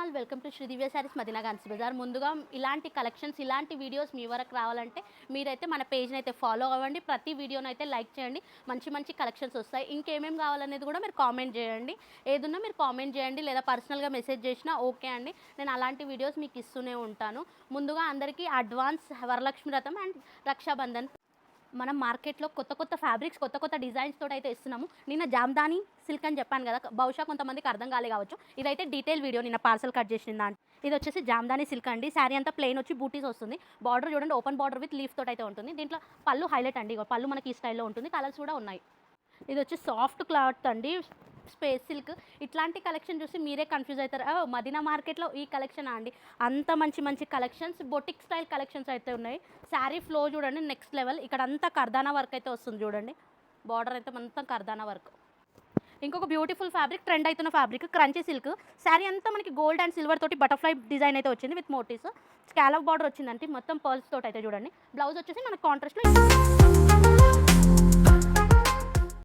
All welcome to Shri దివ్య శారీస్ మదీనా గాన్స్ బజార్. ముందుగా ఇలాంటి collections ఇలాంటి వీడియోస్ మీ వరకు రావాలంటే మీరైతే మన పేజ్ని అయితే ఫాలో అవ్వండి. ప్రతి వీడియోని అయితే లైక్ చేయండి. మంచి మంచి కలెక్షన్స్ వస్తాయి. ఇంకేమేమి కావాలనేది కూడా మీరు కామెంట్ చేయండి. ఏదున్నా మీరు కామెంట్ చేయండి లేదా పర్సనల్గా మెసేజ్ చేసినా ఓకే అండి. నేను అలాంటి వీడియోస్ మీకు ఇస్తూనే ఉంటాను. ముందుగా అందరికీ అడ్వాన్స్ వరలక్ష్మి వ్రతం అండ్ రక్షాబంధన్. మనం మార్కెట్లో కొత్త ఫ్యాబ్రిక్స్ కొత్త డిజైన్స్ తోటి అయితే ఇస్తున్నాము. నిన్న జామ్దాని సిల్క్ అని చెప్పాను కదా, బహుశా కొంతమందికి అర్థం కాలే కావచ్చు. ఇదైతే డీటెయిల్ వీడియో నిన్న పార్సల్ కట్ చేసిన దాంట్లో. ఇది వచ్చేసి జామ్దాని సిల్క్ అండి. శారీ అంతా ప్లెయిన్ వచ్చి బూటీస్ వస్తుంది. బార్డర్ చూడండి, ఓపెన్ బార్డర్ విత్ లీఫ్ తోటి అయితే ఉంటుంది. దీంట్లో పళ్ళు హైలైట్ అండి. పళ్ళు మనకి ఈ స్టైల్లో ఉంటుంది. కలర్స్ కూడా ఉన్నాయి. ఇది వచ్చి సాఫ్ట్ క్లాత్ అండి, స్పేస్ సిల్క్. ఇట్లాంటి కలెక్షన్ చూసి మీరే కన్ఫ్యూజ్ అవుతారు, మదీనా మార్కెట్లో ఈ కలెక్షన్ అండి. అంత మంచి కలెక్షన్స్, బొటిక్ స్టైల్ కలెక్షన్స్ అయితే ఉన్నాయి. శారీ ఫ్లో చూడండి నెక్స్ట్ లెవెల్. ఇక్కడ అంతా కర్దానా వర్క్ అయితే వస్తుంది చూడండి. బార్డర్ అయితే మొత్తం కర్దానా వర్క్. ఇంకొక బ్యూటిఫుల్ ఫ్యాబ్రిక్, ట్రెండ్ అవుతున్న ఫ్యాబ్రిక్ క్రంచీ సిల్క్. శారీ అంతా మనకి గోల్డ్ అండ్ సిల్వర్ తోటి బటర్ఫ్లై డిజైన్ అయితే వచ్చింది విత్ మోటివ్స్. స్కాలప్ బార్డర్ వచ్చిందంటే మొత్తం పర్ల్స్ తోటి అయితే చూడండి. బ్లౌజ్ వచ్చేసి మనకి కాంట్రాస్ట్లో